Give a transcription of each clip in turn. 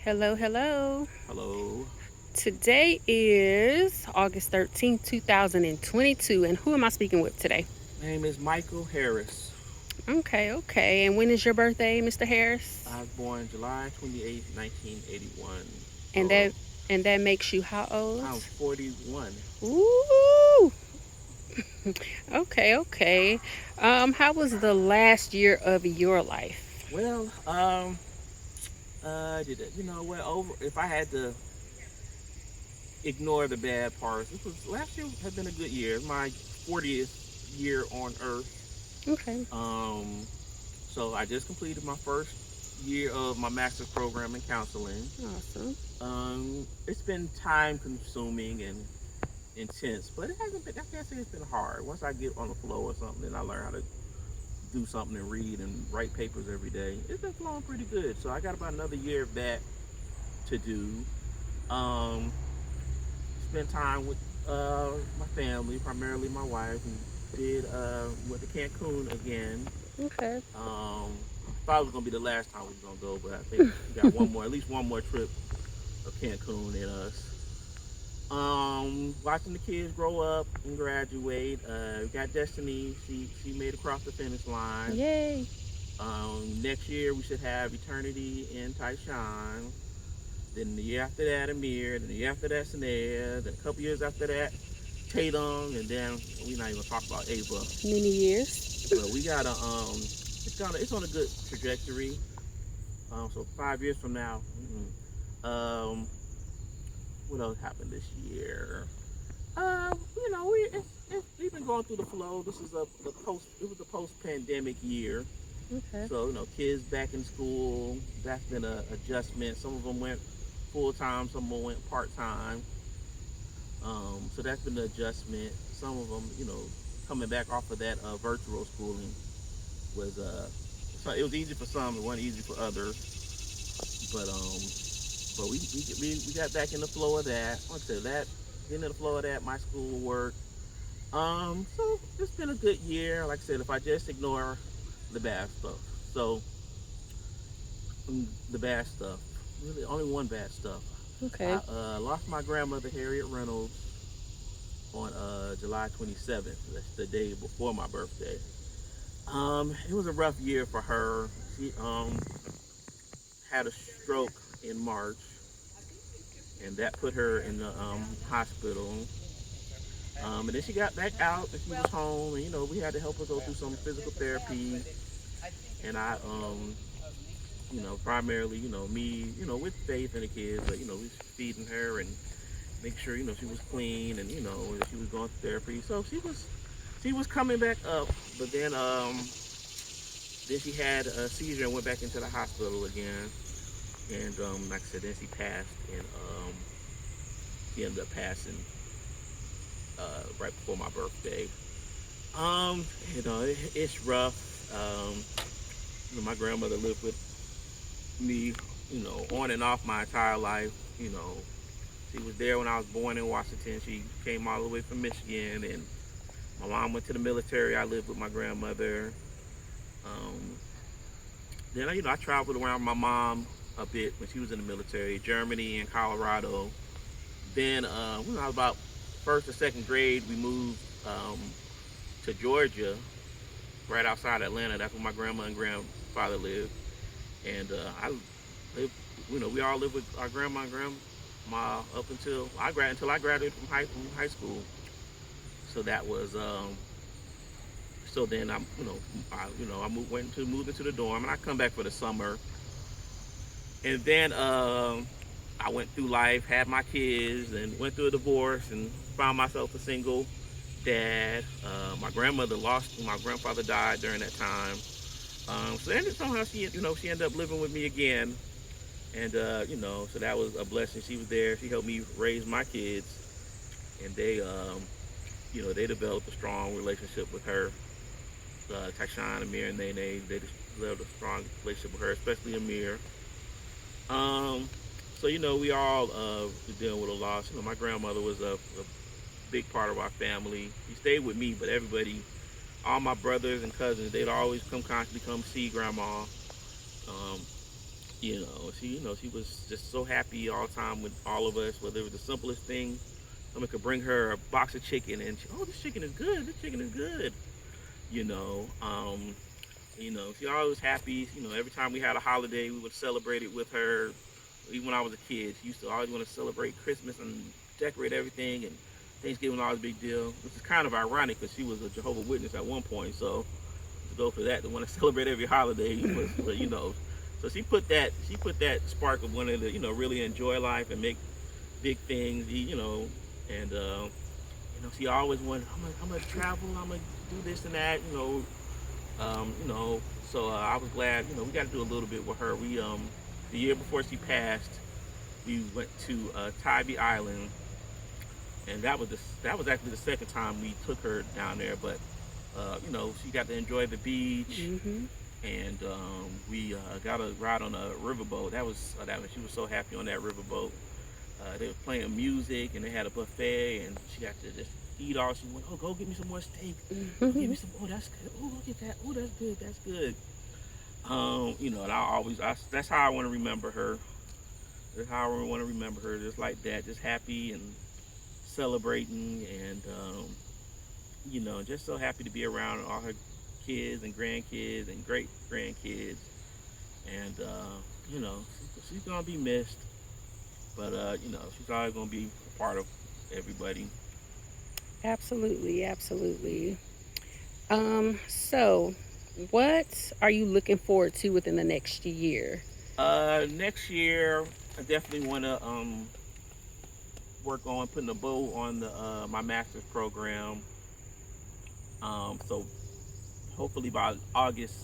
Hello, hello. Hello, Today is August 13th, 2022. And who am I speaking with today? my name is Michael Harris. Okay, okay. And when is your birthday, Mr. Harris? I was born July 28th, 1981. And So that and that makes you how old? I'm 41. Ooh. Okay, okay. How was the last year of your life? Well, did it, over if I had to ignore the bad parts, this was last year had been a good year. My 40th year on Earth. Okay. Um, so I just completed my first year of my master's program in counseling. Awesome. It's been time consuming and intense, but it hasn't been. I can't say it's been hard. Once I get on the flow or something, then I learn how to do something and read and write papers every day. It's been flowing pretty good. So I got about another year of that to do. Um, Spend time with my family, primarily my wife, who did went to Cancun again. Okay. Thought it was gonna be the last time we was gonna go, but I think we got one more, at least one more trip of Cancun in us. Watching the kids grow up and graduate. We got Destiny. She made it across the finish line. Yay. Next year we should have Eternity in Taishan. Then the year after that, Amir. Then the year after that, Sanea. Then a couple years after that, Tatum. And then we're not even talk about Ava. Many years. But we got a it's on a good trajectory. So 5 years from now, what else happened this year? We've been going through the flow. This is the post. It was the post pandemic year. Okay. So kids back in school. That's been a adjustment. Some of them went full time. Some of them went part time. So that's been the adjustment. Some of them, coming back off of that virtual schooling was so it was easy for some. It wasn't easy for others. But we got back in the flow of that. Like I said, that getting in the flow of that, my school work. So it's been a good year. Like I said, if I just ignore the bad stuff. So the bad stuff. Really, only one bad stuff. I Okay. lost my grandmother Harriet Reynolds on July 27th. That's the day before my birthday. It was a rough year for her. She had a stroke in March, and that put her in the hospital. And then she got back out, and she was home, and we had to help her go through some physical therapy. And I primarily, me, with Faith and the kids, but we was feeding her and make sure she was clean, and she was going through therapy. So she was coming back up, but then she had a seizure and went back into the hospital again. And like I said, then she passed, and she ended up passing right before my birthday. Um, it's rough. My grandmother lived with me, on and off my entire life. She was there when I was born in Washington. She came all the way from Michigan, and my mom went to the military. I lived with my grandmother. Um, then I traveled around my mom a bit when she was in the military, Germany and Colorado. Then when I was about first or second grade, we moved to Georgia, right outside Atlanta. That's where my grandma and grandfather lived, and I lived. We all lived with our grandma and grandma up until I graduated from high school. So that was so then I moved into the dorm, and I come back for the summer, and then I went through life, had my kids, and went through a divorce, and found myself a single dad. My grandmother lost. My grandfather died during that time. So then somehow she ended up living with me again, and so that was a blessing. She was there. She helped me raise my kids, and they developed a strong relationship with her. Tyshawn, Amir, and they developed a strong relationship with her, especially Amir. Um, so we all were dealing with a loss. My grandmother was a big part of our family. She stayed with me, but everybody, all my brothers and cousins, they'd always constantly come see grandma. Um, She was just so happy all the time with all of us, whether it was the simplest thing. Someone could bring her a box of chicken, and oh, this chicken is good. This chicken is good. You know, um, she always happy. Every time we had a holiday, we would celebrate it with her. Even when I was a kid, she used to always want to celebrate Christmas and decorate everything, and Thanksgiving was always a big deal. Which is kind of ironic because she was a Jehovah Witness at one point, so to go for that to want to celebrate every holiday was, so she put that spark of wanting to really enjoy life and make big things, and she always wanted, I'm gonna travel, I'm gonna do this and that, um, you know. So I was glad, we got to do a little bit with her. We the year before she passed, we went to Tybee Island, and that was actually the second time we took her down there. But she got to enjoy the beach, Mm-hmm. and we got a ride on a riverboat. That was she was so happy on that riverboat. They were playing music and they had a buffet, and she got to just eat all she wanted. Oh, go get me some more steak. Go get me some. Oh, that's good. Oh, look at that. Oh, that's good. That's good. And that's how I want to remember her. That's how I want to remember her, just like that, just happy and celebrating, and just so happy to be around all her kids and grandkids and great grandkids, and she's gonna be missed, but she's always gonna be a part of everybody. Absolutely, absolutely. So what are you looking forward to within the next year? Next year, I definitely want to work on putting a bow on the my master's program. So hopefully by August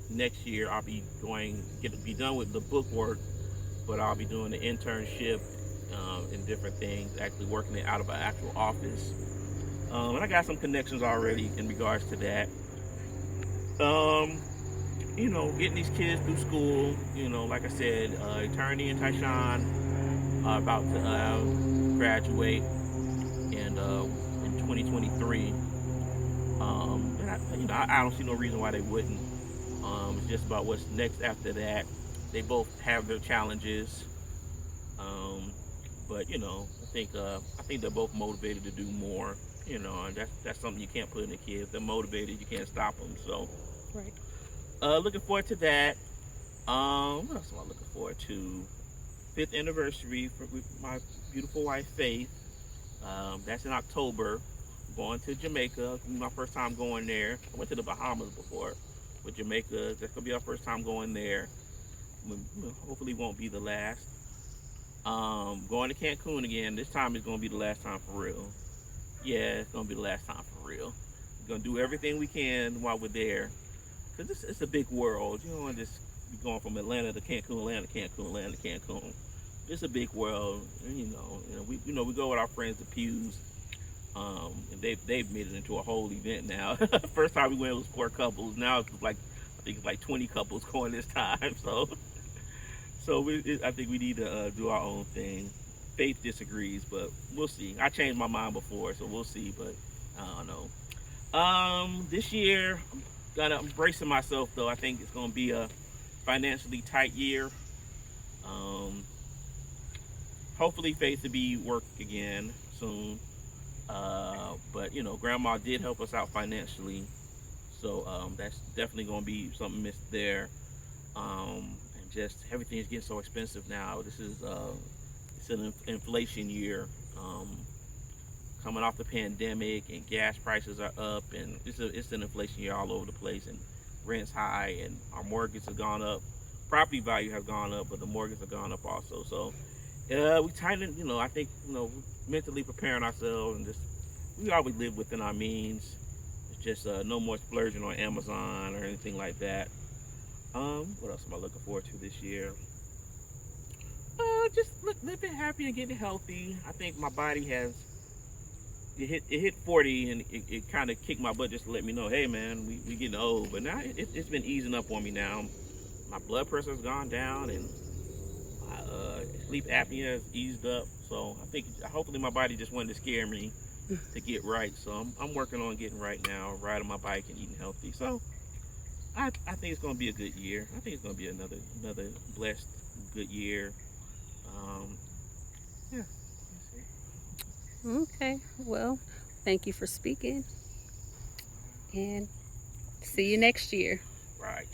next year, I'll be done with the book work, but I'll be doing the internship and different things, actually working it out of an actual office. And I got some connections already in regards to that. Um, getting these kids through school. Like I said, Eternity and Tyshawn are about to graduate in 2023. I don't see no reason why they wouldn't. It's just about what's next after that. They both have their challenges, um, but I think they're both motivated to do more. And that's something you can't put in the kids. They're motivated. You can't stop them. So, Right. looking forward to that. What else am I looking forward to? Fifth anniversary with my beautiful wife Faith. That's in October. Going to Jamaica. My first time going there. I went to the Bahamas before, but Jamaica. That's gonna be our first time going there. Hopefully, won't be the last. Going to Cancun again. This time is gonna be the last time for real. Yeah, it's gonna be the last time for real. We're gonna do everything we can while we're there, cause it's a big world. You don't want to just be going from Atlanta to Cancun, Atlanta to Cancun, Atlanta to Cancun. It's a big world, and we go with our friends the Pews. And they've made it into a whole event now. First time we went it was 4 couples. Now it's like I think it's like 20 couples going this time. I think we need to do our own thing. Faith disagrees, but we'll see. I changed my mind before, so we'll see. But I don't know. This year I'm gonna embracing myself though. I think it's gonna be a financially tight year. Um, Hopefully, Faith to be work again soon. But Grandma did help us out financially, so that's definitely gonna be something missed there. And just everything is getting so expensive now. This is it's an inflation year. Coming off the pandemic, and gas prices are up, and it's an inflation year all over the place, and rent's high, and our mortgages have gone up. Property value has gone up, but the mortgages have gone up also. So we tighten. I think mentally preparing ourselves, and just we always live within our means. It's just no more splurging on Amazon or anything like that. What else am I looking forward to this year? Just living happy and getting healthy. I think my body has it hit 40, and it kind of kicked my butt just to let me know, hey man, we getting old. But now it's been easing up on me now. My blood pressure has gone down, and my sleep apnea has eased up. So I think hopefully my body just wanted to scare me to get right. So I'm working on getting right now, riding my bike and eating healthy. So I think it's gonna be a good year. I think it's gonna be another blessed good year. Yeah, that's it. Okay. Well, thank you for speaking, and see you next year. Right.